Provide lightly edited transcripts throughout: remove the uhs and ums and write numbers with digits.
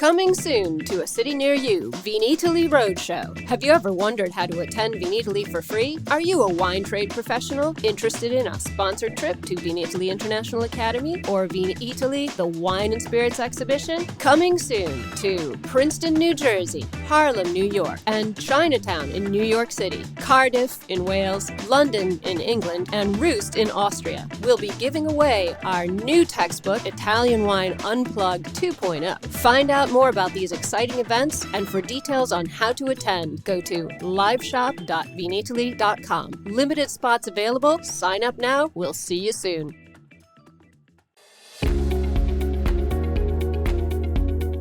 Coming soon to a city near you, Verona Italy Roadshow. Have you ever wondered how to attend Verona Italy for free? Are you a wine trade professional interested in a sponsored trip to Verona Italy International Academy or Verona Italy, the Wine and Spirits Exhibition? Coming soon to Princeton, New Jersey, Harlem, New York, and Chinatown in New York City, Cardiff in Wales, London in England, and Roost in Austria. We'll be giving away our new textbook, Italian Wine Unplugged 2.0. Find out more about these exciting events, and for details on how to attend, go to liveshop.venitaly.com. Limited spots available. Sign up now. We'll see you soon.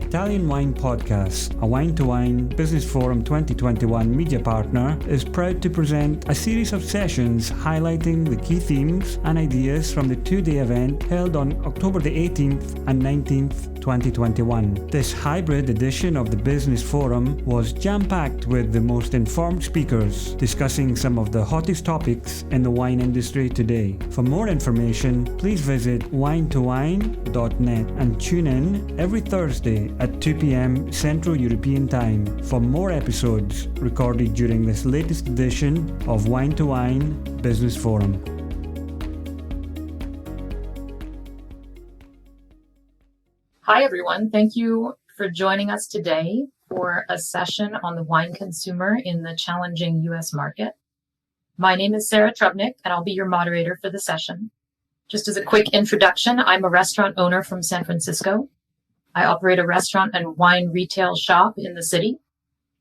Italian Wine Podcast, a Wine2wine Business Forum 2021 media partner, is proud to present a series of sessions highlighting the key themes and ideas from the two-day event held on October the 18th and 19th, 2021. This hybrid edition of the Business Forum was jam-packed with the most informed speakers discussing some of the hottest topics in the wine industry today. For more information, please visit wine2wine.net and tune in every Thursday at 2 p.m. Central European Time for more episodes recorded during this latest edition of Wine2Wine Business Forum. Hi, everyone. Thank you for joining us today for a session on the wine consumer in the challenging U.S. market. My name is Sarah Trubnick, and I'll be your moderator for the session. Just as a quick introduction, I'm a restaurant owner from San Francisco. I operate a restaurant and wine retail shop in the city.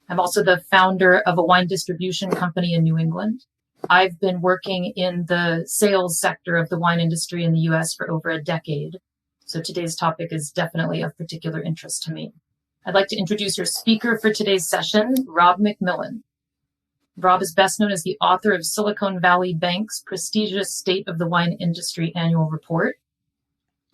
I'm also the founder of a wine distribution company in New England. I've been working in the sales sector of the wine industry in the U.S. for over a decade. So today's topic is definitely of particular interest to me. I'd like to introduce your speaker for today's session, Rob McMillan. Rob is best known as the author of Silicon Valley Bank's prestigious State of the Wine Industry annual report.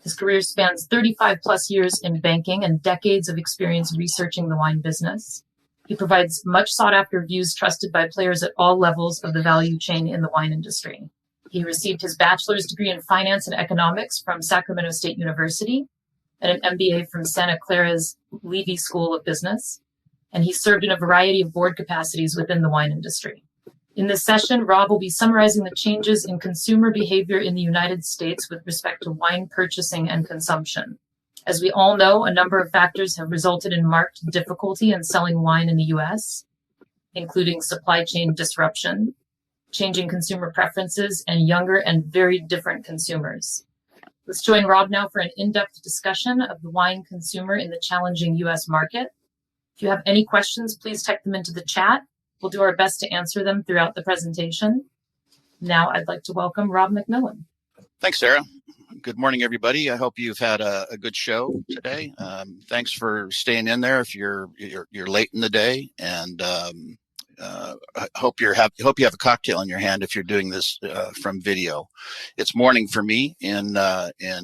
His career spans 35 plus years in banking and decades of experience researching the wine business. He provides much sought after views trusted by players at all levels of the value chain in the wine industry. He received his bachelor's degree in finance and economics from Sacramento State University and an MBA from Santa Clara's Levy School of Business. And he served in a variety of board capacities within the wine industry. In this session, Rob will be summarizing the changes in consumer behavior in the United States with respect to wine purchasing and consumption. As we all know, a number of factors have resulted in marked difficulty in selling wine in the U.S., including supply chain disruption, changing consumer preferences, and younger and very different consumers. Let's join Rob now for an in-depth discussion of the wine consumer in the challenging U.S. market. If you have any questions, please type them into the chat. We'll do our best to answer them throughout the presentation. Now I'd like to welcome Rob McMillan. Thanks, Sarah. Good morning, everybody. I hope you've had a good show today. Thanks for staying in there if you're late in the day, and I hope you have a cocktail in your hand if you're doing this from video. It's morning for me in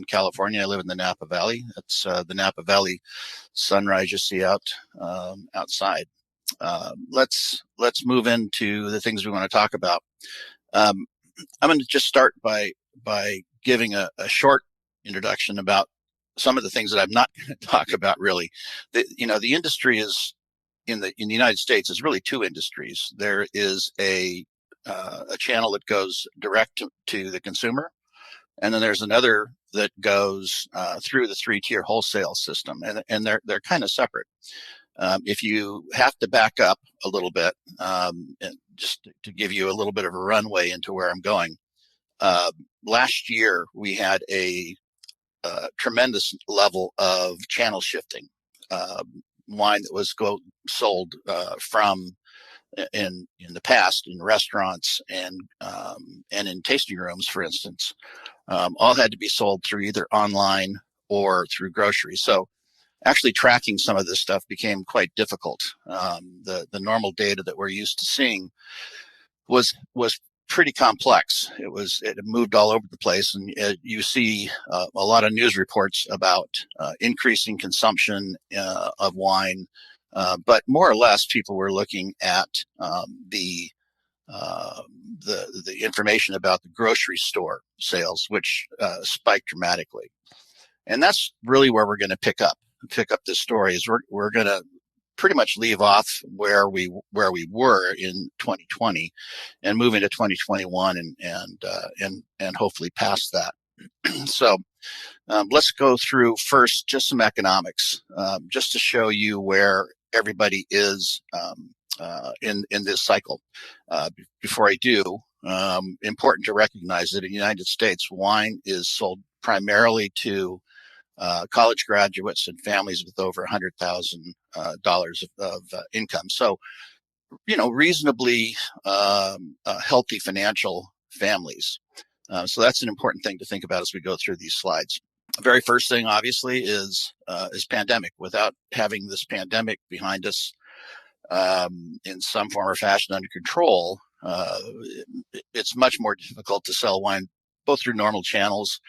California. I live in the Napa Valley. It's the Napa Valley sunrise you see outside. Let's move into the things we want to talk about. I'm going to just start by giving a short introduction about some of the things that I'm not going to talk about. Really, the industry is in the United States is really two industries. There is a channel that goes direct to the consumer, and then there's another that goes through the three-tier wholesale system, and they're kind of separate. If you have to back up a little bit, and just to give you a little bit of a runway into where I'm going, last year we had a tremendous level of channel shifting. Wine that was sold from in the past in restaurants and in tasting rooms, for instance, all had to be sold through either online or through grocery. So actually tracking some of this stuff became quite difficult. The normal data that we're used to seeing was pretty complex. It moved all over the place, and you see a lot of news reports about increasing consumption of wine, but more or less people were looking at the information about the grocery store sales, which spiked dramatically. And that's really where we're going to pick up. pick up this story is we're going to pretty much leave off where we were in 2020 and move into 2021 and hopefully past that. So let's go through first just some economics, just to show you where everybody is in this cycle. Before I do, important to recognize that in the United States, wine is sold primarily to college graduates and families with over $100,000 of income. So, reasonably healthy financial families. So that's an important thing to think about as we go through these slides. The very first thing, obviously, is pandemic. Without having this pandemic behind us in some form or fashion under control, it's much more difficult to sell wine both through normal channels.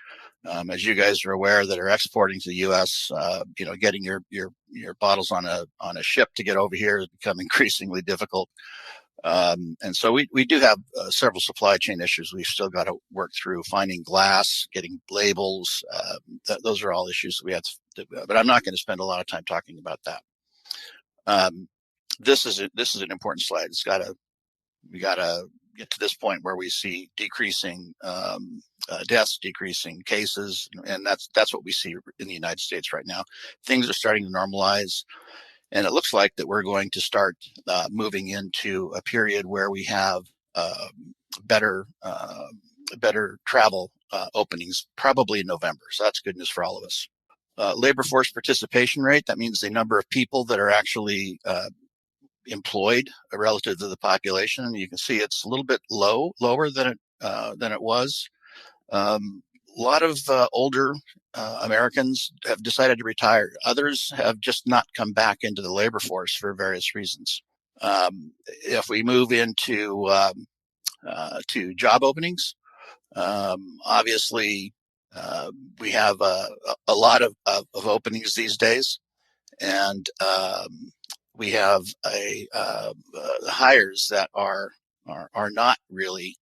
As you guys are aware that are exporting to the U.S., getting your bottles on a ship to get over here has become increasingly difficult. And so we do have several supply chain issues we've still got to work through, finding glass, getting labels. Those are all issues that we have to, but I'm not going to spend a lot of time talking about that. This is an important slide. We got to get to this point where we see decreasing deaths, decreasing cases, and that's what we see in the United States right now. Things are starting to normalize. And it looks like that we're going to start moving into a period where we have better travel openings, probably in November. So that's good news for all of us. Labor force participation rate, that means the number of people that are actually employed relative to the population. And you can see it's a little bit lower than it was. A lot of older Americans have decided to retire. Others have just not come back into the labor force for various reasons. If we move into to job openings, obviously we have a lot of openings these days, and we have hires that are not really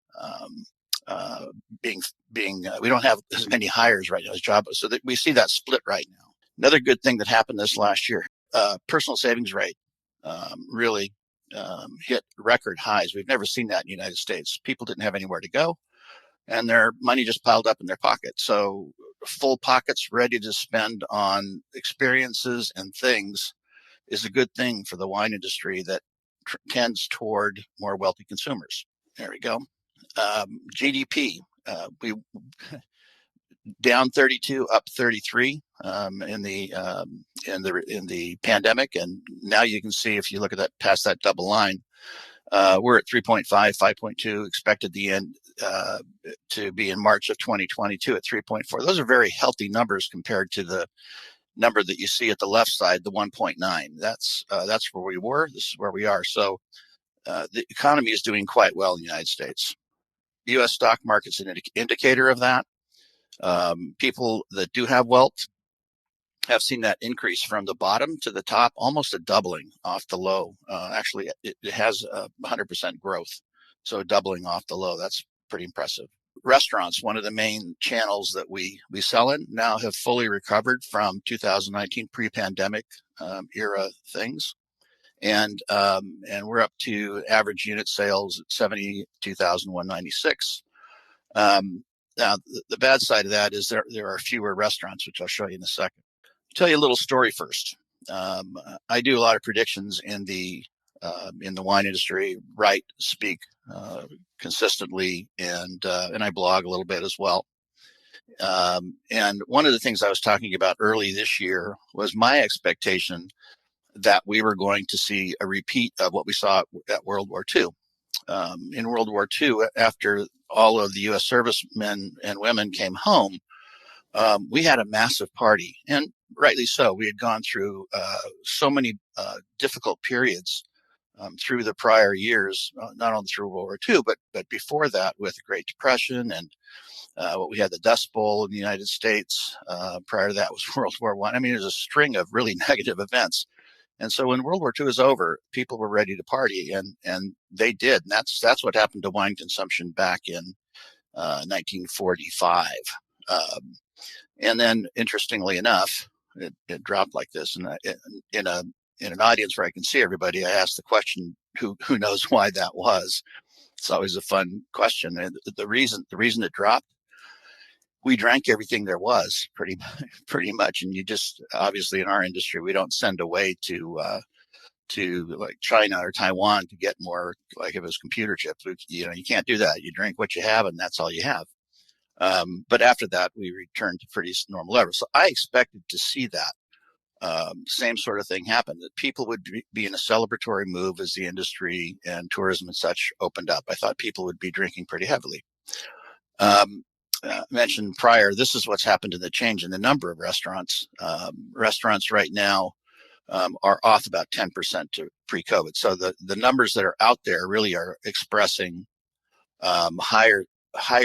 we don't have as many hires right now as jobs, so that we see that split right now. Another good thing that happened this last year, personal savings rate really hit record highs. We've never seen that in the United States. People didn't have anywhere to go, and their money just piled up in their pocket. So full pockets ready to spend on experiences and things is a good thing for the wine industry that tends toward more wealthy consumers. There we go. GDP, we down 32, up 33 in the pandemic, and now you can see if you look at that past that double line, we're at 3.5, 5.2. Expected the end to be in March of 2022 at 3.4. Those are very healthy numbers compared to the number that you see at the left side, the 1.9. That's where we were. This is where we are. So the economy is doing quite well in the United States. The U.S. stock market's an indicator of that. People that do have wealth have seen that increase from the bottom to the top, almost a doubling off the low. Actually, it has 100% growth, so a doubling off the low. That's pretty impressive. Restaurants, one of the main channels that we sell in, now have fully recovered from 2019 pre-pandemic era things. And we're up to average unit sales at 72,196. Now, the bad side of that is there are fewer restaurants, which I'll show you in a second. I'll tell you a little story first. I do a lot of predictions in the wine industry, write, speak consistently, and I blog a little bit as well. And one of the things I was talking about early this year was my expectation that we were going to see a repeat of what we saw at World War II. In World War II, after all of the U.S. servicemen and women came home, we had a massive party, and rightly so. We had gone through so many difficult periods through the prior years, not only through World War II, but before that with the Great Depression and what we had, the Dust Bowl in the United States. Prior to that was World War I. I mean, there's a string of really negative events. And so when World War II is over, people were ready to party, and they did. And that's what happened to wine consumption back in 1945. And then, interestingly enough, it dropped like this. And in an audience where I can see everybody, I asked the question, who knows why that was? It's always a fun question. And the reason it dropped, we drank everything there was pretty much. And you just, obviously in our industry, we don't send away to like China or Taiwan to get more, like if it was computer chips, you can't do that. You drink what you have and that's all you have. But after that, we returned to pretty normal levels. So I expected to see that same sort of thing happen, that people would be in a celebratory move as the industry and tourism and such opened up. I thought people would be drinking pretty heavily. Mentioned prior, this is what's happened in the change in the number of restaurants. Restaurants right now are off about 10% to pre-COVID. So the numbers that are out there really are expressing higher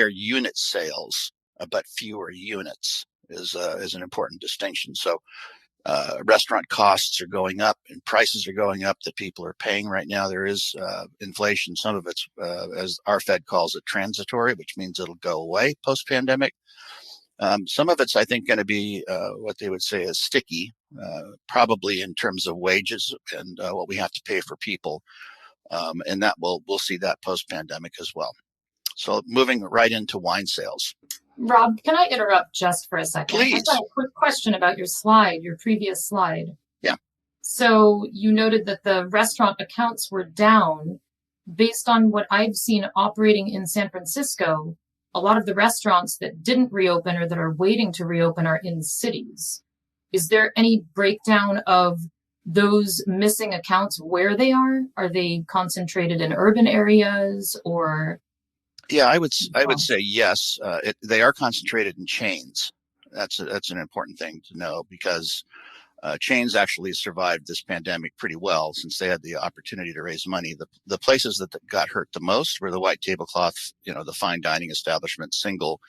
unit sales, but fewer units is an important distinction. So restaurant costs are going up and prices are going up that people are paying right now. There is inflation. Some of it's, as our Fed calls it, transitory, which means it'll go away post-pandemic. Some of it's, I think, going to be what they would say is sticky, probably in terms of wages and what we have to pay for people. And that we'll see that post-pandemic as well. So moving right into wine sales. Rob, can I interrupt just for a second? Please. I've got a quick question about your previous slide. Yeah. So you noted that the restaurant accounts were down. Based on what I've seen operating in San Francisco, a lot of the restaurants that didn't reopen or that are waiting to reopen are in cities. Is there any breakdown of those missing accounts where they are? Are they concentrated in urban areas or? Yeah, I would say yes. They are concentrated in chains. That's an important thing to know, because chains actually survived this pandemic pretty well since they had the opportunity to raise money. The places that got hurt the most were the white tablecloth, the fine dining establishments, single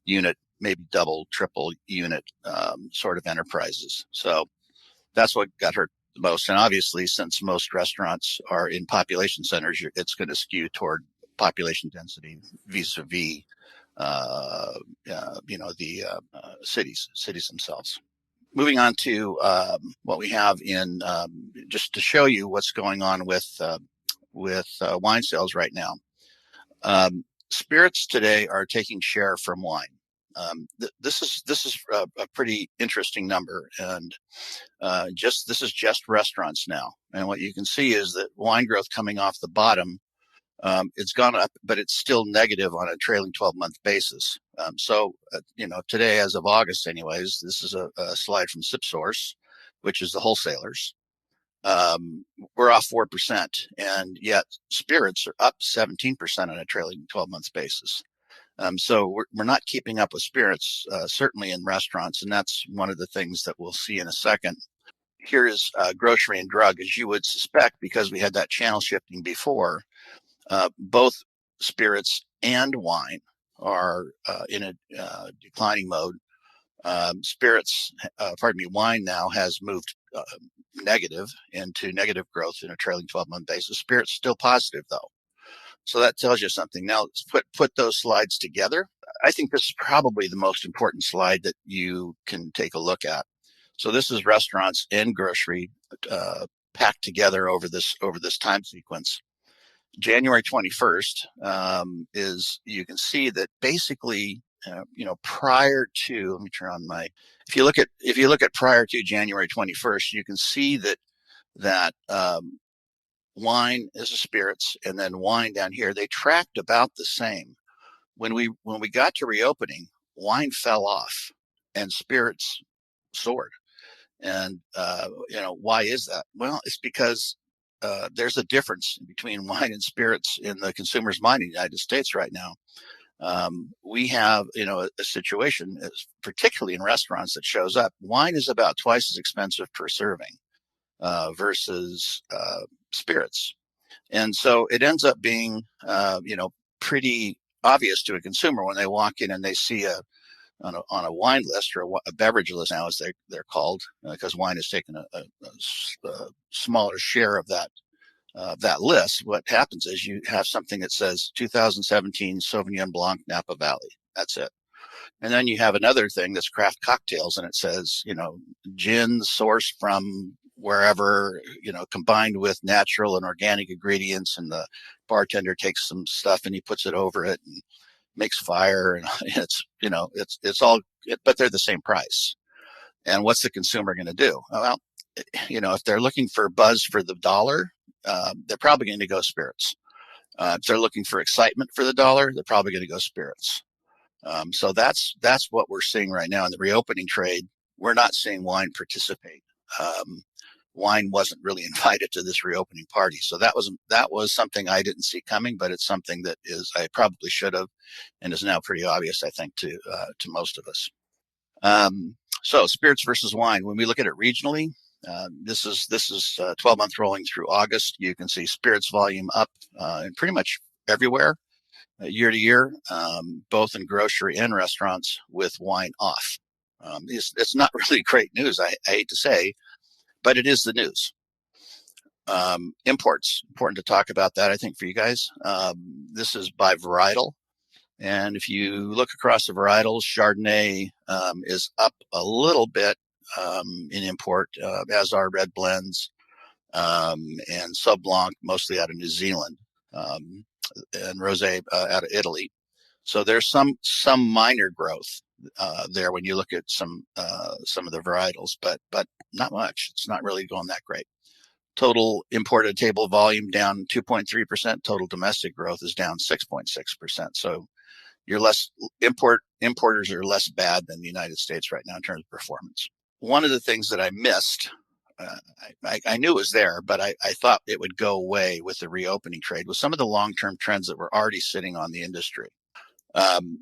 unit, maybe double, triple unit sort of enterprises. So that's what got hurt the most. And obviously, since most restaurants are in population centers, it's going to skew toward population density vis-a-vis, the cities themselves. Moving on to what we have in, just to show you what's going on with wine sales right now. Spirits today are taking share from wine. This is a pretty interesting number, and this is just restaurants now. And what you can see is that wine growth coming off the bottom. It's gone up, but it's still negative on a trailing 12-month basis. Today, as of August anyways, this is a slide from SipSource, which is the wholesalers. We're off 4%, and yet spirits are up 17% on a trailing 12-month basis. So we're not keeping up with spirits, certainly in restaurants, and that's one of the things that we'll see in a second. Here is grocery and drug, as you would suspect, because we had that channel shifting before. Both spirits and wine are in a declining mode. Wine now has moved negative into negative growth in a trailing 12-month basis. Spirits still positive, though. So that tells you something. Now, let's put those slides together. I think this is probably the most important slide that you can take a look at. So this is restaurants and grocery packed together over this time sequence. January 21st is, you can see that basically, prior to, let me turn on my, if you look at prior to January 21st, you can see that wine is a spirits, and then wine down here, they tracked about the same. When we got to reopening, wine fell off and spirits soared. And, why is that? Well, it's because there's a difference between wine and spirits in the consumer's mind in the United States right now. We have, a situation, particularly in restaurants, that shows up. Wine is about twice as expensive per serving versus spirits. And so it ends up being, pretty obvious to a consumer when they walk in and they see on a wine list, or a beverage list now, as they're called, because wine has taken a smaller share of that list. What happens is you have something that says 2017 Sauvignon Blanc Napa Valley. That's it. And then you have another thing that's craft cocktails, and it says, gin sourced from wherever, combined with natural and organic ingredients, and the bartender takes some stuff and he puts it over it and makes fire, and it's all, but they're the same price. And what's the consumer going to do? Well, if they're looking for buzz for the dollar, they're probably going to go spirits. If they're looking for excitement for the dollar, they're probably going to go spirits. So that's what we're seeing right now in the reopening trade. We're not seeing wine participate. Wine wasn't really invited to this reopening party, so that was something I didn't see coming, but it's something that I probably should have, and is now pretty obvious, I think, to most of us. So spirits versus wine. When we look at it regionally, this is 12 months rolling through August. You can see spirits volume up in pretty much everywhere. Year to year, both in grocery and restaurants, with wine off. It's not really great news, I hate to say, but it is the news. Imports, important to talk about that, I think, for you guys. This is by varietal. And if you look across the varietals, Chardonnay is up a little bit in import, as are red blends, and Sauv Blanc, mostly out of New Zealand. And rosé out of Italy. So there's some minor growth there when you look at some of the varietals, but not much. It's not really going that great. Total imported table volume down 2.3%. Total domestic growth is down 6.6%. So you're less importers are less bad than the United States right now in terms of performance. One of the things that I missed, I knew it was there, but I thought it would go away with the reopening trade, with some of the long-term trends that were already sitting on the industry.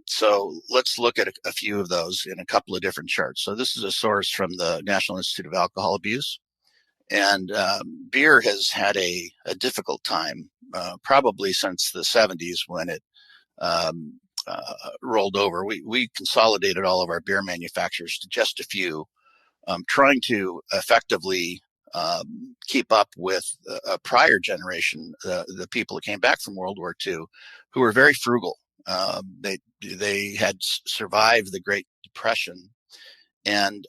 So let's look at a few of those in a couple of different charts. So this is a source from the National Institute of Alcohol Abuse. And beer has had a difficult time, probably since the 70s, when it rolled over. We consolidated all of our beer manufacturers to just a few, trying to effectively keep up with a prior generation, the people that came back from World War II, who were very frugal. They had survived the Great Depression, and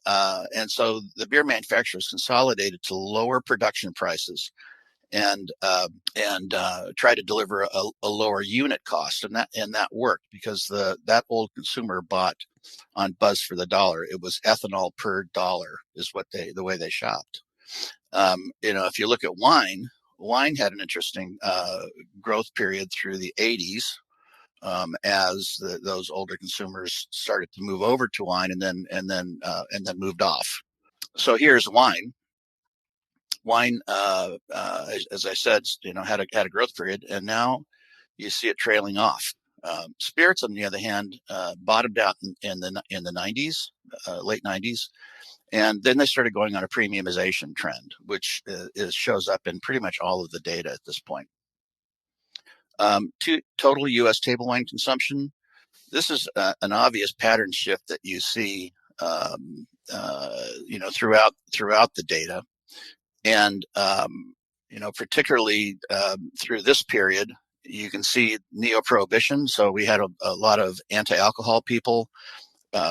so the beer manufacturers consolidated to lower production prices and try to deliver a lower unit cost, and that worked, because that old consumer bought on buzz for the dollar. It was ethanol per dollar is the way they shopped. If you look at wine had an interesting growth period through the 80s, as those older consumers started to move over to wine, and then moved off. So here's wine. Wine, as I said, had a growth period, and now you see it trailing off. Spirits, on the other hand, bottomed out in the 90s, late 90s, and then they started going on a premiumization trend, which shows up in pretty much all of the data at this point. Total U.S. table wine consumption. This is an obvious pattern shift that you see, throughout the data, and particularly through this period, you can see neo-prohibition. So we had a lot of anti-alcohol people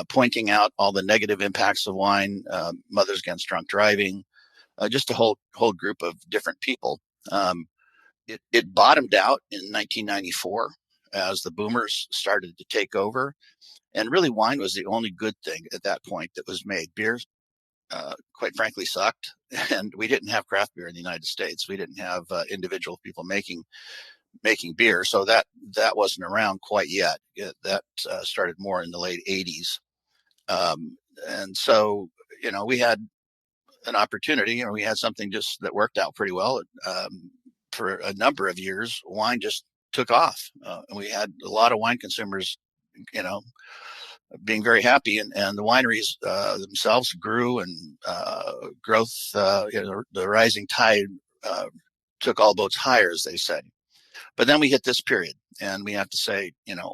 pointing out all the negative impacts of wine, Mothers Against Drunk Driving, just a whole group of different people. It bottomed out in 1994 as the boomers started to take over, and really wine was the only good thing at that point that was made. Beer, quite frankly, sucked, and we didn't have craft beer in the United States. We didn't have individual people making beer, so that wasn't around quite yet. That started more in the late 80s, and so we had an opportunity, or we had something just that worked out pretty well. For a number of years, wine just took off, and we had a lot of wine consumers, being very happy, and the wineries themselves grew, and growth, the rising tide took all boats higher, as they say. But then we hit this period, and we have to say,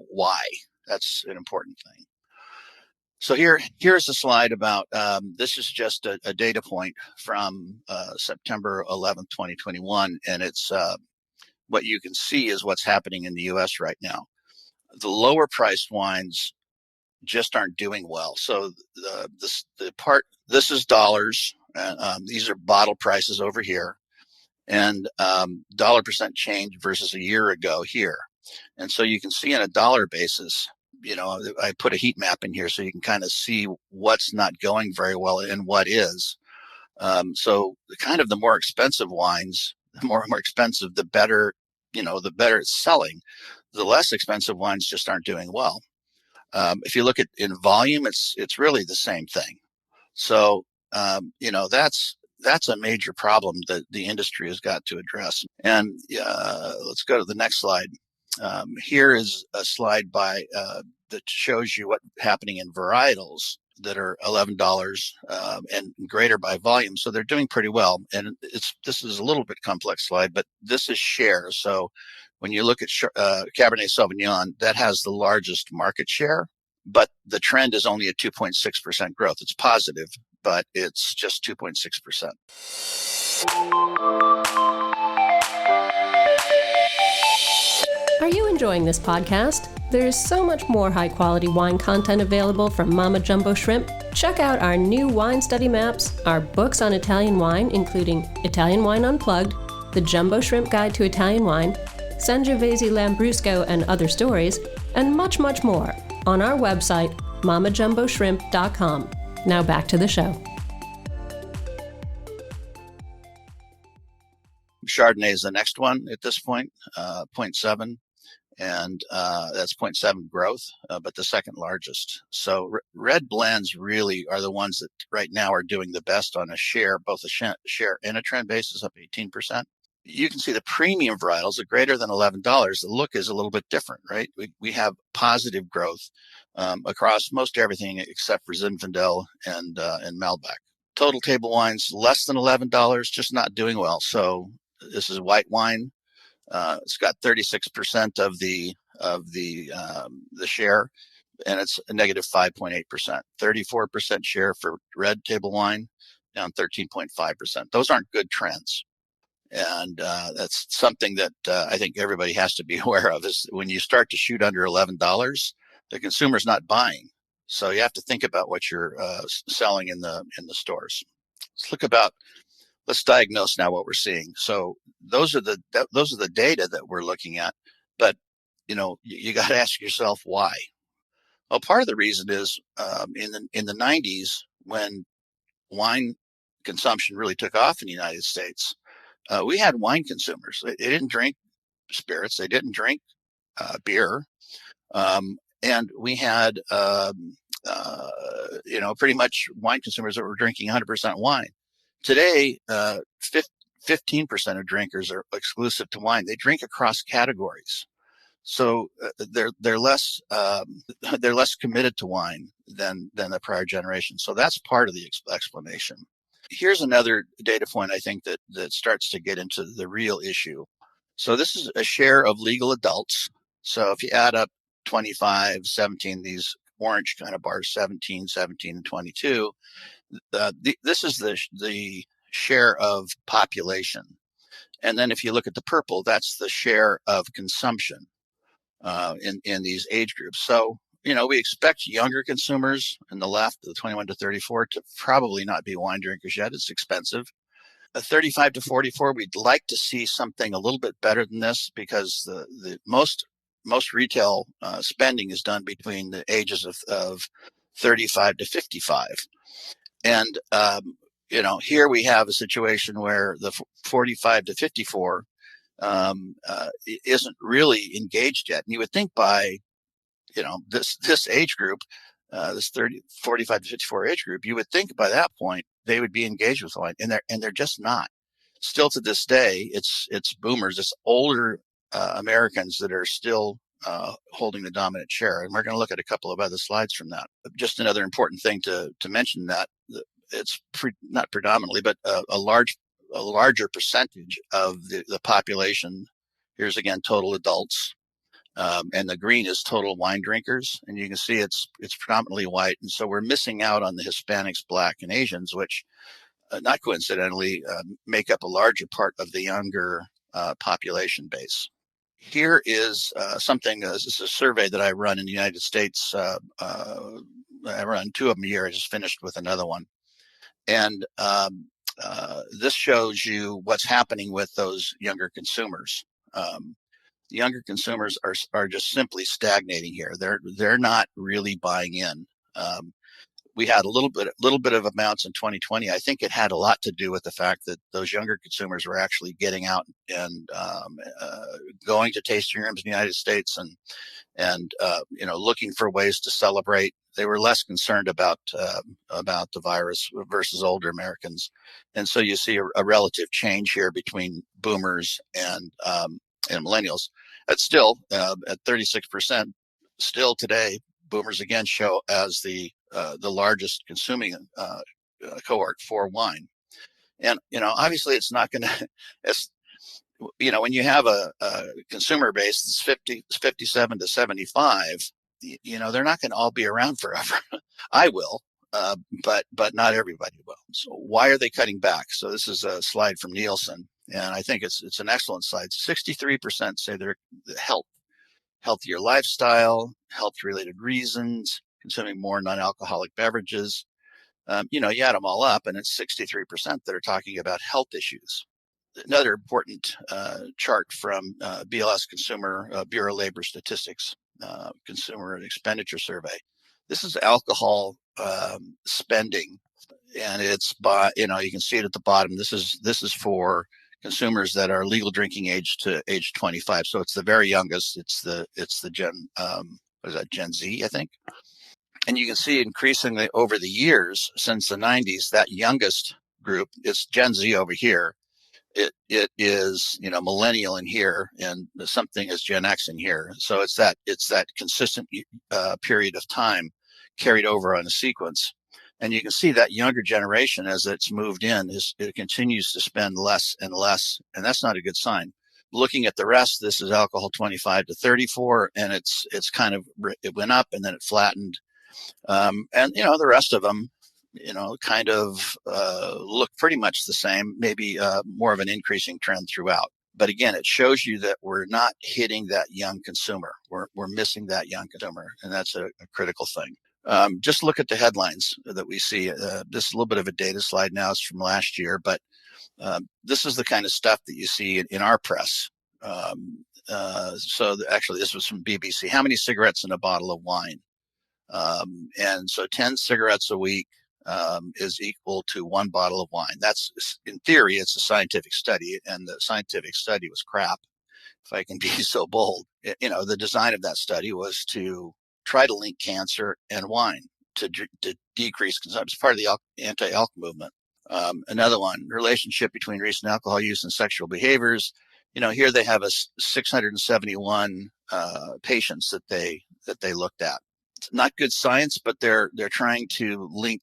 why? That's an important thing. So here's a slide about, this is just a data point from September 11th, 2021, and it's what you can see is what's happening in the U.S. right now. The lower priced wines just aren't doing well. So this is dollars. These are bottle prices over here, and dollar percent change versus a year ago here. And so you can see on a dollar basis, I put a heat map in here so you can kind of see what's not going very well and what is. So kind of the more expensive wines, the more expensive, the better, the better it's selling. The less expensive wines just aren't doing well. If you look at in volume, it's really the same thing. So that's a major problem that the industry has got to address. And let's go to the next slide. Here is a slide that shows you what's happening in varietals that are $11 and greater by volume. So they're doing pretty well. And this is a little bit complex slide, but this is share. So when you look at Cabernet Sauvignon, that has the largest market share, but the trend is only a 2.6% growth. It's positive, but it's just 2.6%. Are you enjoying this podcast? There's so much more high-quality wine content available from Mama Jumbo Shrimp. Check out our new wine study maps, our books on Italian wine, including Italian Wine Unplugged, The Jumbo Shrimp Guide to Italian Wine, Sangiovese Lambrusco and Other Stories, and much, much more on our website, mamajumboshrimp.com. Now back to the show. Chardonnay is the next one at this point, 0.7. And that's 0.7 growth, but the second largest. So red blends really are the ones that right now are doing the best on a share, both a share and a trend basis, up 18%. You can see the premium varietals are greater than $11. The look is a little bit different, right? We have positive growth across most everything except for Zinfandel and Malbec. Total table wines less than $11, just not doing well. So this is white wine. It's got 36% of the share, and it's a negative 5.8%. 34% share for red table wine, down 13.5%. Those aren't good trends, and that's something that I think everybody has to be aware of. Is when you start to shoot under $11, the consumer's not buying. So you have to think about what you're selling in the stores. Let's diagnose now what we're seeing. So those are the data that we're looking at, but you got to ask yourself why. Well, part of the reason is in the 90s when wine consumption really took off in the United States, we had wine consumers. They didn't drink spirits, they didn't drink beer, and we had pretty much wine consumers that were drinking 100% wine. Today, 15% of drinkers are exclusive to wine. They drink across categories, so they're less committed to wine than the prior generation. So that's part of the explanation. Here's another data point I think that starts to get into the real issue. So this is a share of legal adults. So if you add up 25, 17, these orange kind of bars, 17, and 22. This is the share of population. And then if you look at the purple, that's the share of consumption in these age groups. So, we expect younger consumers in the left, the 21 to 34, to probably not be wine drinkers yet. It's expensive. 35 to 44, we'd like to see something a little bit better than this because the most retail spending is done between the ages of 35 to 55. And, here we have a situation where the 45 to 54 isn't really engaged yet. And you would think by, this age group, this 45 to 54 age group, you would think by that point they would be engaged with wine, and they're just not. Still to this day, it's boomers, it's older Americans that are still holding the dominant share. And we're going to look at a couple of other slides from that. Just another important thing to mention that it's not predominantly, but a larger percentage of the population. Here's again total adults, and the green is total wine drinkers, and you can see it's predominantly white, and so we're missing out on the Hispanics, Black, and Asians, which not coincidentally make up a larger part of the younger population base. Here is something. This is a survey that I run in the United States. I run 2 of them a year. I just finished with another one, and this shows you what's happening with those younger consumers. The younger consumers are just simply stagnating here. They're not really buying in. We had a little bit of amounts in 2020. I think it had a lot to do with the fact that those younger consumers were actually getting out and going to tasting rooms in the United States and looking for ways to celebrate. They were less concerned about the virus versus older Americans, and so you see a relative change here between boomers and millennials. That's still at 36%. Still today, boomers again show as the largest consuming cohort for wine, and obviously it's not going to. When you have a consumer base that's 57 to 75, they're not going to all be around forever. I will, but not everybody will. So why are they cutting back? So this is a slide from Nielsen, and I think it's an excellent slide. 63% say they're healthier lifestyle, health-related reasons, consuming more non-alcoholic beverages. You add them all up, and it's 63% that are talking about health issues. Another important chart from BLS Consumer Bureau of Labor Statistics Consumer Expenditure Survey. This is alcohol spending, and it's by you can see it at the bottom. This is for consumers that are legal drinking age to age 25. So it's the very youngest. It's the Gen Gen Z, I think. And you can see increasingly over the years since the 90s, that youngest group, it's Gen Z over here. It is millennial in here, and something is Gen X in here. So it's that consistent period of time carried over on a sequence, and you can see that younger generation, as it's moved in, it continues to spend less and less, and that's not a good sign. Looking at the rest, this is alcohol 25 to 34, and it's kind of, it went up and then it flattened, and the rest of them kind of look pretty much the same, maybe more of an increasing trend throughout. But again, it shows you that we're not hitting that young consumer. We're missing that young consumer, and that's a critical thing. Just look at the headlines that we see. This is a little bit of a data slide now. It's from last year, but this is the kind of stuff that you see in our press. Actually, this was from BBC. How many cigarettes in a bottle of wine? And so 10 cigarettes a week is equal to 1 bottle of wine. That's, in theory, it's a scientific study, and the scientific study was crap, if I can be so bold. The design of that study was to try to link cancer and wine to decrease consumption. It's part of the anti-alc movement. Another one, relationship between recent alcohol use and sexual behaviors. Here they have 671 patients that they looked at. It's not good science, but they're trying to link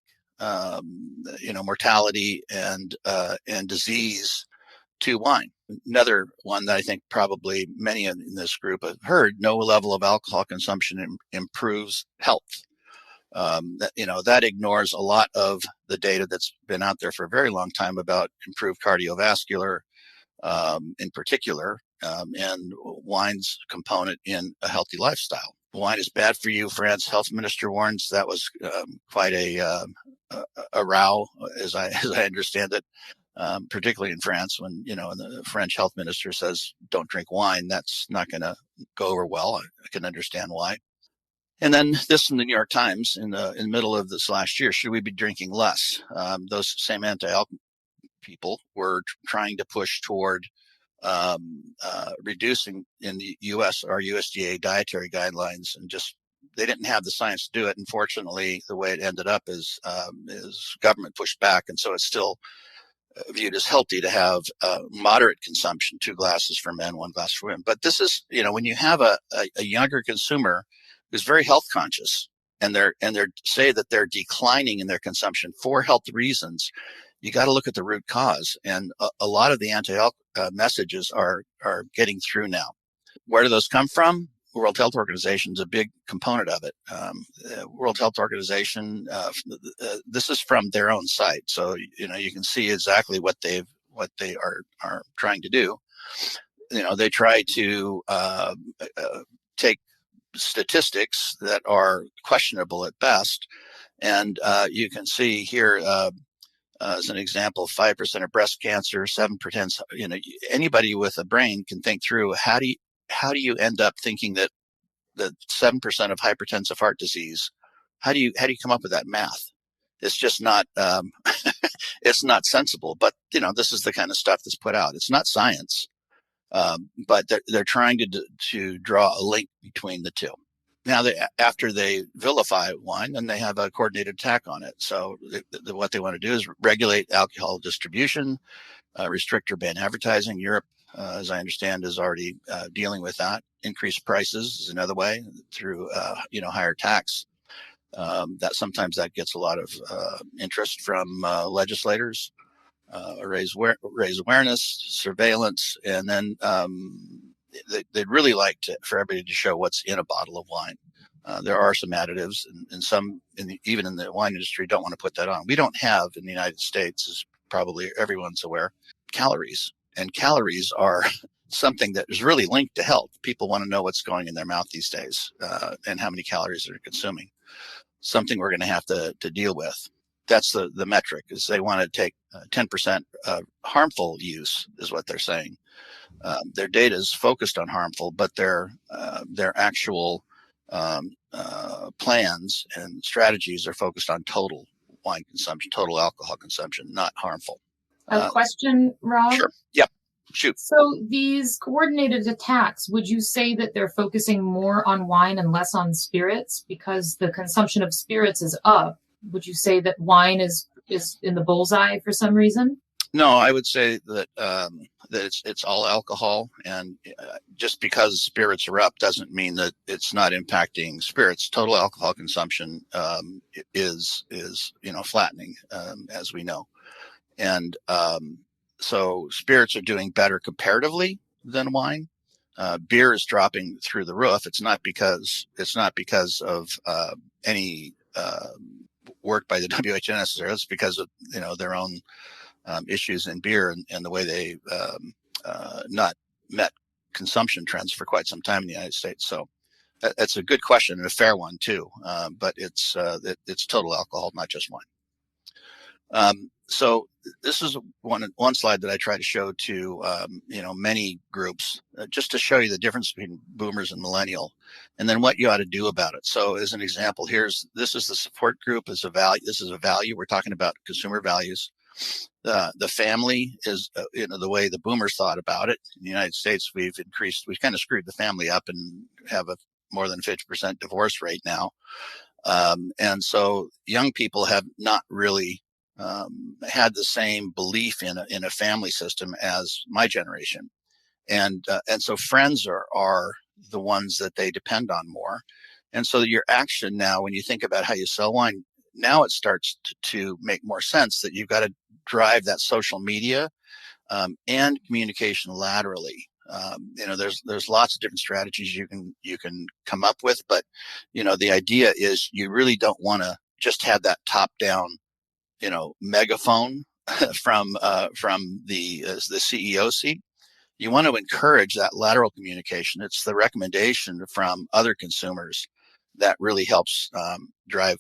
mortality and disease to wine. Another one that I think probably many in this group have heard: no level of alcohol consumption improves health. That ignores a lot of the data that's been out there for a very long time about improved cardiovascular, in particular, and wine's component in a healthy lifestyle. Wine is bad for you, France health minister warns. That was quite a row, as I understand it, particularly in France, when the French health minister says don't drink wine. That's not going to go over well. I can understand why. And then this from the New York Times in the middle of this last year: should we be drinking less? Those same anti-alc people were trying to push toward reducing in the U.S. our USDA dietary guidelines, and just they didn't have the science to do it. Unfortunately, the way it ended up is government pushed back, and so it's still viewed as healthy to have moderate consumption, 2 glasses for men, 1 glass for women. But this is, when you have a younger consumer who's very health conscious, and they're say that they're declining in their consumption for health reasons, you got to look at the root cause. And a lot of the anti-alc messages are getting through now. Where do those come from? World Health Organization is a big component of it. World Health Organization, this is from their own site, so you can see exactly what they are trying to do. they try to take statistics that are questionable at best. And you can see here, as an example, 5% of breast cancer, 7%. Anybody with a brain can think through how do you end up thinking that 7% of hypertensive heart disease? How do you come up with that math? It's just not it's not sensible. But this is the kind of stuff that's put out. It's not science, but they're trying to draw a link between the two. Now, after they vilify wine, then they have a coordinated attack on it. So what they want to do is regulate alcohol distribution, restrict or ban advertising. Europe, as I understand, is already dealing with that. Increase prices is another way through higher tax. That sometimes that gets a lot of interest from legislators. Raise awareness, surveillance, and then they'd really like for everybody to show what's in a bottle of wine. There are some additives, and some even in the wine industry don't want to put that on. We don't have in the United States, as probably everyone's aware, calories, and calories are something that is really linked to health. People want to know what's going in their mouth these days and how many calories they're consuming. Something we're going to have to deal with. That's the metric, is they want to take 10% harmful use is what they're saying. Their data is focused on harmful, but their actual plans and strategies are focused on total wine consumption, total alcohol consumption, not harmful. A question, Rob? Sure. Yep. Shoot. So these coordinated attacks, would you say that they're focusing more on wine and less on spirits because the consumption of spirits is up? Would you say that wine is in the bullseye for some reason? No, I would say that that it's all alcohol, and just because spirits are up doesn't mean that it's not impacting spirits. Total alcohol consumption is flattening, as we know, and so spirits are doing better comparatively than wine. Beer is dropping through the roof. It's not because of any work by the WHO necessarily. It's because of their own issues in beer and the way they not met consumption trends for quite some time in the United States. So that's a good question and a fair one too. But it's total alcohol, not just wine. So this is one slide that I try to show to many groups, just to show you the difference between boomers and millennial, and then what you ought to do about it. So as an example, this is the support group as a value. This is a value. We're talking about consumer values. The family is the way the boomers thought about it. In the United States, we've kind of screwed the family up and have a more than 50% divorce rate now. And so young people have not really had the same belief in a family system as my generation, and so friends are the ones that they depend on more. And so your action now, when you think about how you sell wine, now it starts to make more sense that you've got to drive that social media and communication laterally. There's lots of different strategies you can come up with, but the idea is you really don't want to just have that top down megaphone from the CEO seat. You want to encourage that lateral communication. It's the recommendation from other consumers that really helps drive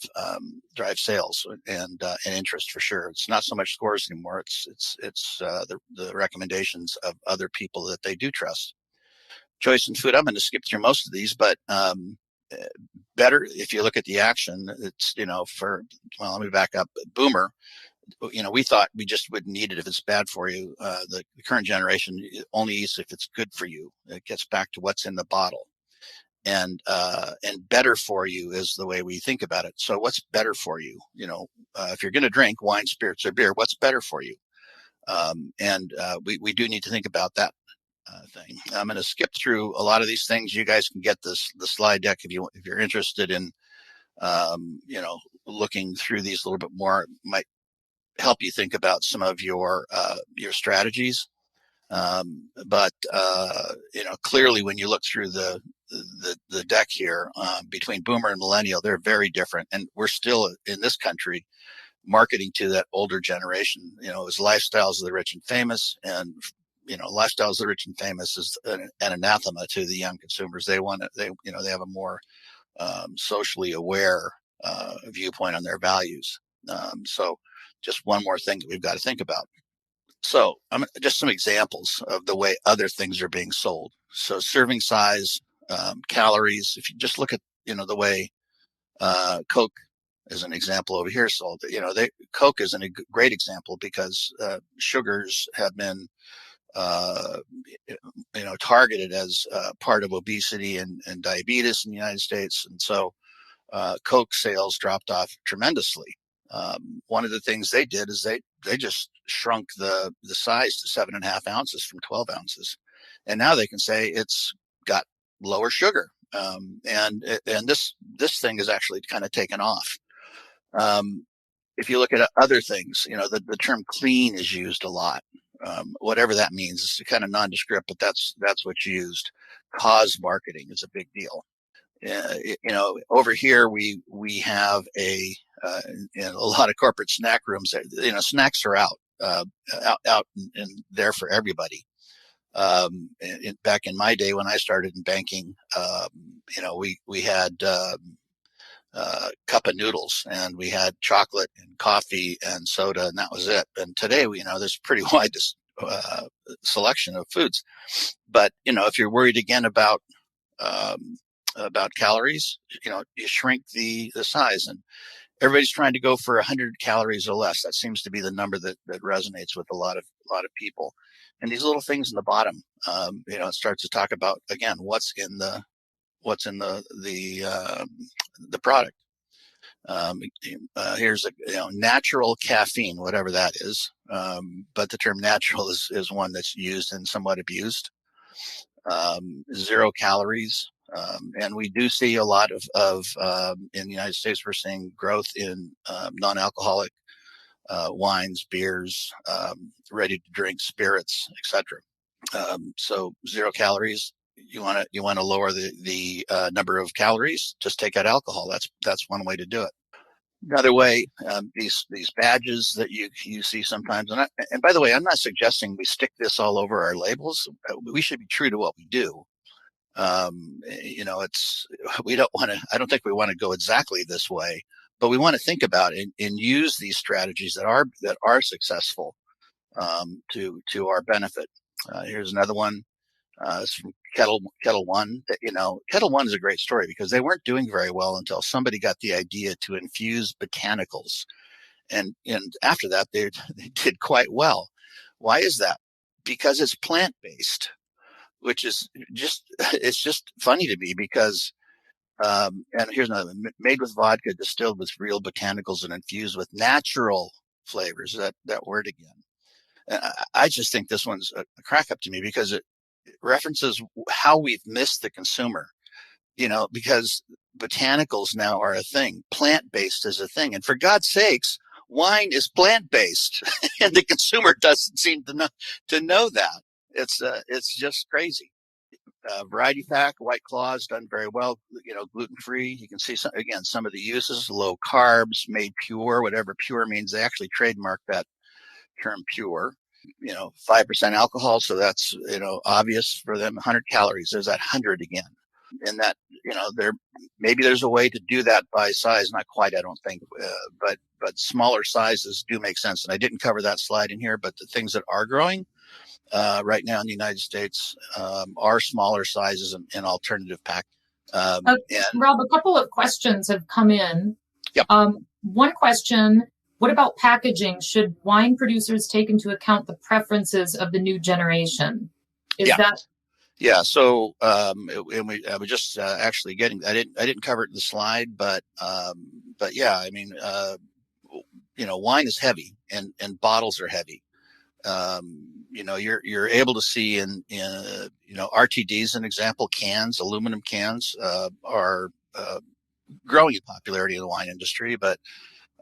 sales and interest for sure. It's not so much scores anymore. It's the recommendations of other people that they do trust. Choice in food. I'm going to skip through most of these, but better if you look at the action. It's let me back up. Boomer. We thought we just wouldn't need it if it's bad for you. The current generation only eats if it's good for you. It gets back to what's in the bottle. And better for you is the way we think about it. So what's better for you? If you're going to drink wine, spirits, or beer, what's better for you? We do need to think about that thing. I'm going to skip through a lot of these things. You guys can get the slide deck if you're interested in looking through these a little bit more. Might help you think about some of your strategies. But clearly when you look through the deck here, between boomer and millennial, they're very different. And we're still in this country marketing to that older generation. It was lifestyles of the rich and famous. And lifestyles of the rich and famous is an anathema to the young consumers. They have a more socially aware viewpoint on their values. So just one more thing that we've got to think about. So just some examples of the way other things are being sold. So serving size, calories. If you just look at, the way Coke is an example over here sold. Coke is a great example because sugars have been targeted as part of obesity and diabetes in the United States. And so Coke sales dropped off tremendously. One of the things they did is they just shrunk the size to 7.5 ounces from 12 ounces. And now they can say it's got lower sugar. And this thing is actually kind of taken off. If you look at other things, the term clean is used a lot. Whatever that means, it's kind of nondescript, but that's what's used. Cause marketing is a big deal. Over here we have in a lot of corporate snack rooms. Snacks are out and there for everybody. Back in my day when I started in banking, we had cup of noodles and we had chocolate and coffee and soda, and that was it. And today, there's a pretty wide selection of foods. But, if you're worried again about calories, you shrink the size, and everybody's trying to go for 100 calories or less. That seems to be the number that resonates with a lot of people. And these little things in the bottom, it starts to talk about, again, what's in the product. Here's natural caffeine, whatever that is. But the term natural is one that's used and somewhat abused. 0 calories. And we do see a lot of in the United States, we're seeing growth in non-alcoholic wines, beers, ready to drink spirits, etc. So 0 calories. You want to lower the number of calories, just take out alcohol. That's one way to do it. Another way, these badges that you see sometimes, and by the way, I'm not suggesting we stick this all over our labels. We should be true to what we do. We don't want to. I don't think we want to go exactly this way, but we want to think about it and use these strategies that are successful to our benefit. Here's another one. It's from Kettle One. Kettle One is a great story because they weren't doing very well until somebody got the idea to infuse botanicals, and after that they did quite well. Why is that? Because it's plant based, which is just funny to me because. And here's another one, made with vodka, distilled with real botanicals, and infused with natural flavors. That word again. I just think this one's a crack up to me because it references how we've missed the consumer, because botanicals now are a thing. Plant-based is a thing. And for God's sakes, wine is plant-based. And the consumer doesn't seem to know that. It's just crazy. Variety pack, White Claw's done very well, gluten-free. You can see some of the uses, low carbs, made pure, whatever pure means. They actually trademarked that term pure. 5% alcohol, so that's obvious for them. 100 calories, there's that 100 again. And that there's a way to do that by size, not quite, I don't think, but smaller sizes do make sense. And I didn't cover that slide in here, but the things that are growing right now in the United States are smaller sizes and alternative pack. Rob, a couple of questions have come in. Yep. One question: what about packaging? Should wine producers take into account the preferences of the new generation? Yeah. So, I was just actually getting. I didn't cover it in the slide, but yeah. I mean, wine is heavy, and bottles are heavy. You're able to see in RTDs, an example, cans, aluminum cans are growing in popularity in the wine industry, but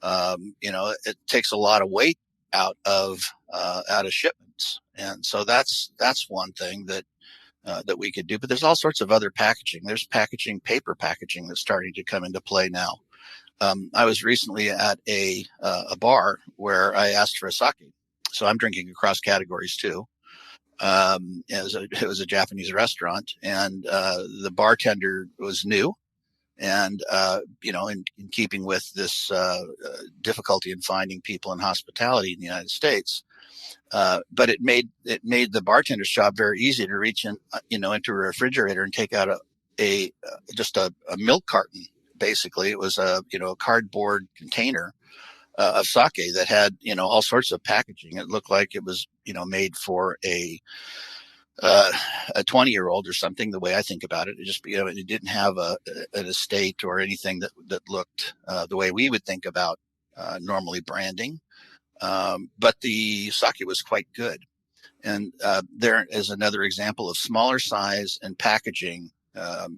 it takes a lot of weight out of shipments, and so that's one thing that we could do. But there's all sorts of other packaging. There's paper packaging that's starting to come into play now. I was recently at a bar where I asked for a sake, so I'm drinking across categories too. It was a Japanese restaurant, and the bartender was new, and in keeping with this difficulty in finding people in hospitality in the United States. But it made the bartender's job very easy to reach in, into a refrigerator and take out just a milk carton. Basically, it was a cardboard container of sake that had all sorts of packaging. It looked like it was made for a 20-year-old or something. The way I think about it, it just it didn't have an estate or anything that looked the way we would think about normally branding. But the sake was quite good. And there is another example of smaller size and packaging,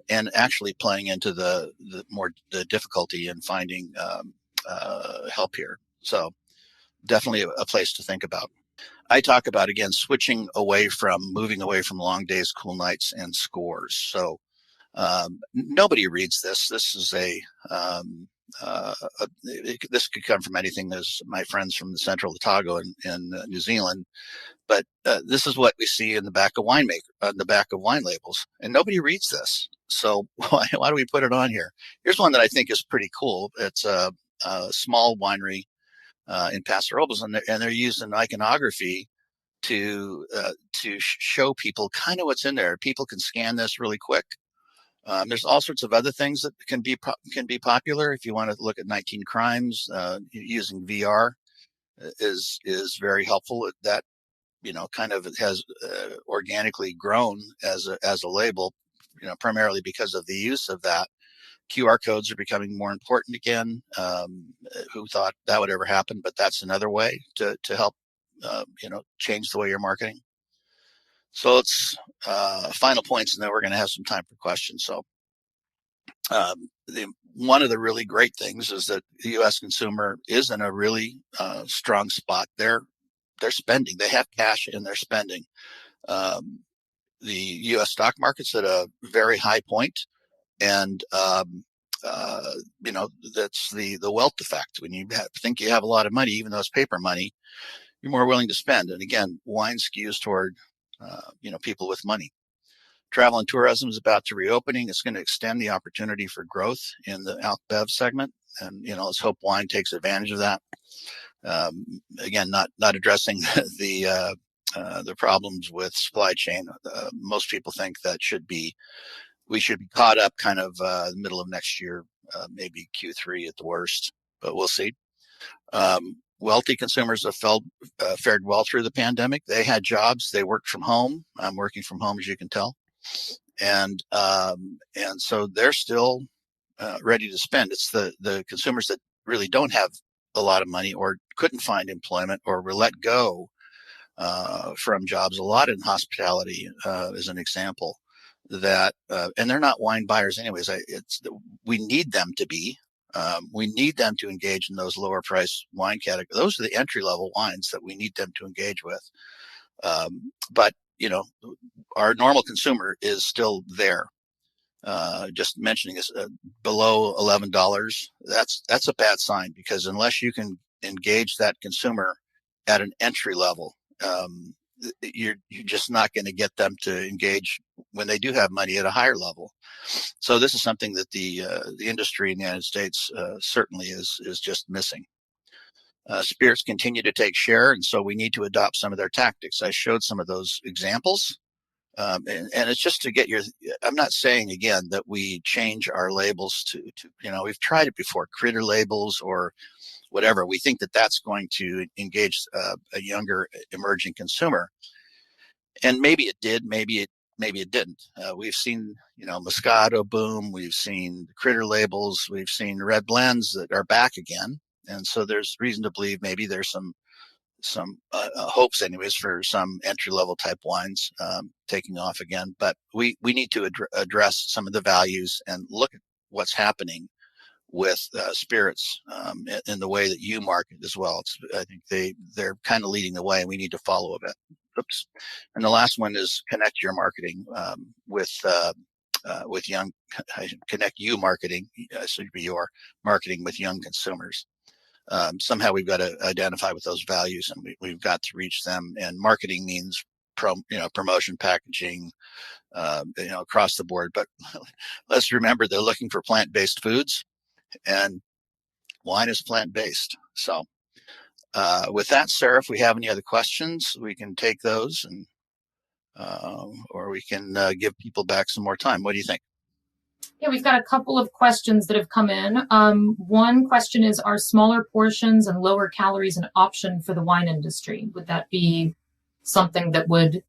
and actually playing into the difficulty in finding help here. So definitely a place to think about. I talk about, again, moving away from long days, cool nights, and scores. So nobody reads this. This is this could come from anything. There's my friends from the Central Otago in New Zealand, but this is what we see in the back of wine labels, and nobody reads this. So why do we put it on here? Here's one that I think is pretty cool. It's a small winery in Paso Robles, and they're using iconography to show people kind of what's in there. People can scan this really quick. There's all sorts of other things that can be popular. If you want to look at 19 Crimes, using VR is very helpful. That kind of has organically grown as a label, primarily because of the use of that. QR codes are becoming more important again. Who thought that would ever happen? But that's another way to help change the way you're marketing. So let's final points, and then we're going to have some time for questions. So one of the really great things is that the U.S. consumer is in a really strong spot. They're spending. They have cash and they're spending. The U.S. stock market's at a very high point, and that's the wealth effect. When you think you have a lot of money, even though it's paper money, you're more willing to spend. And again, wine skews toward people with money. Travel and tourism is about to reopening. It's going to extend the opportunity for growth in the alc bev segment, and let's hope wine takes advantage of that. Again, not addressing the problems with supply chain. Most people think that we should be caught up kind of the middle of next year, maybe Q3 at the worst, but we'll see. Wealthy consumers have fared well through the pandemic. They had jobs. They worked from home. I'm working from home, as you can tell, and so they're still ready to spend. It's the consumers that really don't have a lot of money or couldn't find employment or were let go from jobs. A lot in hospitality is an example. That and they're not wine buyers anyways. We need them to be. We need them to engage in those lower price wine categories. Those are the entry level wines that we need them to engage with. But our normal consumer is still there. Just mentioning this, below $11, that's a bad sign, because unless you can engage that consumer at an entry level, you're just not going to get them to engage when they do have money at a higher level. So this is something that the industry in the United States certainly is just missing. Spirits continue to take share, and so we need to adopt some of their tactics. I showed some of those examples, and it's just to get I'm not saying again that we change our labels to we've tried it before, critter labels or whatever. We think that that's going to engage a younger emerging consumer, and maybe it did, maybe it didn't. We've seen Moscato boom, we've seen critter labels, we've seen red blends that are back again, and so there's reason to believe maybe there's some hopes anyways for some entry level type wines taking off again. But we need to address some of the values and look at what's happening with spirits in the way that you market as well. I think they're kind of leading the way, and we need to follow a bit. Oops. And the last one is connect your marketing with connect you marketing. Should be your marketing with young consumers. Somehow we've got to identify with those values, and we've got to reach them. And marketing means promotion, packaging, across the board. But let's remember they're looking for plant-based foods, and wine is plant-based. So with that, Sarah, if we have any other questions, we can take those, and or we can give people back some more time. What do you think? Yeah, we've got a couple of questions that have come in. One question is, are smaller portions and lower calories an option for the wine industry? Would that be something that would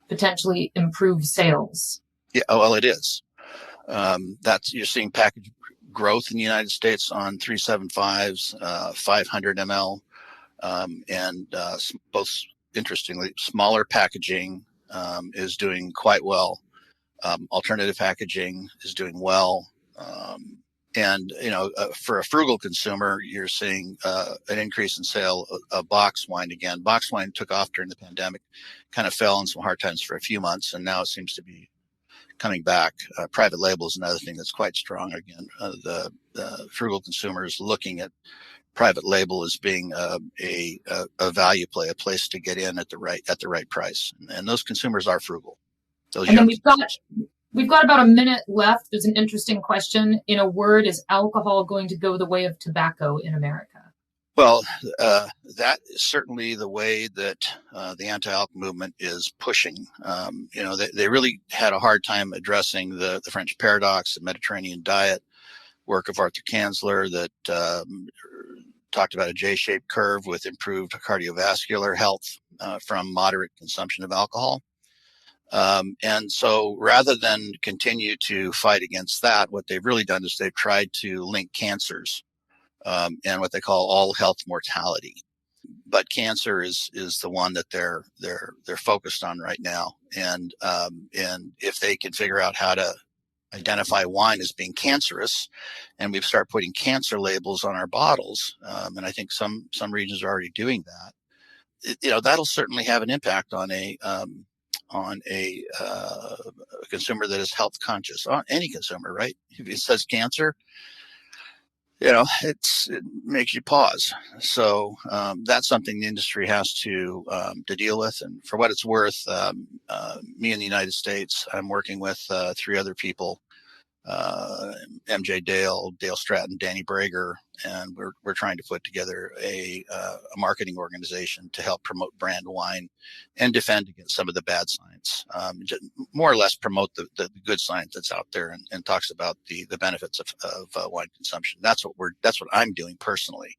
potentially improve sales? Yeah, well, it is. You're seeing package growth in the United States on 375s, 500 ml, and both, interestingly, smaller packaging is doing quite well. Alternative packaging is doing well. And, for a frugal consumer, you're seeing an increase in sale of box wine again. Box wine took off during the pandemic, kind of fell in some hard times for a few months, and now it seems to be coming back. Private label is another thing that's quite strong again. The frugal consumer is looking at private label as being a value play, a place to get in at the right price. And those consumers are frugal. And then we've got about a minute left. There's an interesting question. In a word, is alcohol going to go the way of tobacco in America? Well, that is certainly the way that the anti-alcohol movement is pushing. They really had a hard time addressing the French paradox, the Mediterranean diet, work of Arthur Kanzler that talked about a J-shaped curve with improved cardiovascular health from moderate consumption of alcohol. And so rather than continue to fight against that, what they've really done is they've tried to link cancers and what they call all health mortality. But cancer is the one that they're focused on right now. And if they can figure out how to identify wine as being cancerous, and we start putting cancer labels on our bottles, and I think some regions are already doing that, that'll certainly have an impact on a consumer that is health conscious, on any consumer, right? If it says cancer, it makes you pause. So that's something the industry has to deal with. And for what it's worth, me in the United States, I'm working with 3 other people, MJ Dale Stratton, Danny Brager, and we're trying to put together a marketing organization to help promote brand wine and defend against some of the bad science, more or less promote the good science that's out there and talks about the benefits of wine consumption. That's what I'm doing personally,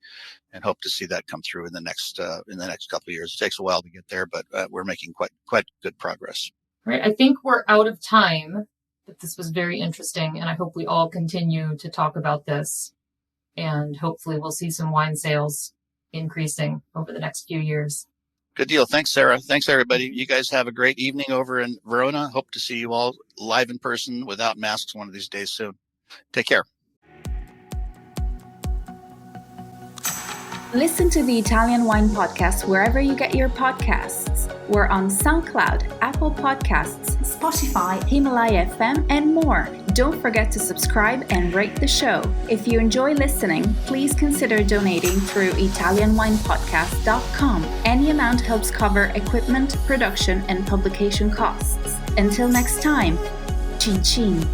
and hope to see that come through in the next couple of years. It takes a while to get there, but we're making quite good progress. Right. I think we're out of time. But this was very interesting, and I hope we all continue to talk about this, and hopefully we'll see some wine sales increasing over the next few years. Good deal. Thanks, Sarah. Thanks, everybody. You guys have a great evening over in Verona. Hope to see you all live in person without masks one of these days soon. Take care. Listen to the Italian Wine Podcast wherever you get your podcasts. We're on SoundCloud, Apple Podcasts, Spotify, Himalaya FM, and more. Don't forget to subscribe and rate the show. If you enjoy listening, please consider donating through ItalianWinePodcast.com. Any amount helps cover equipment, production, and publication costs. Until next time, cin cin.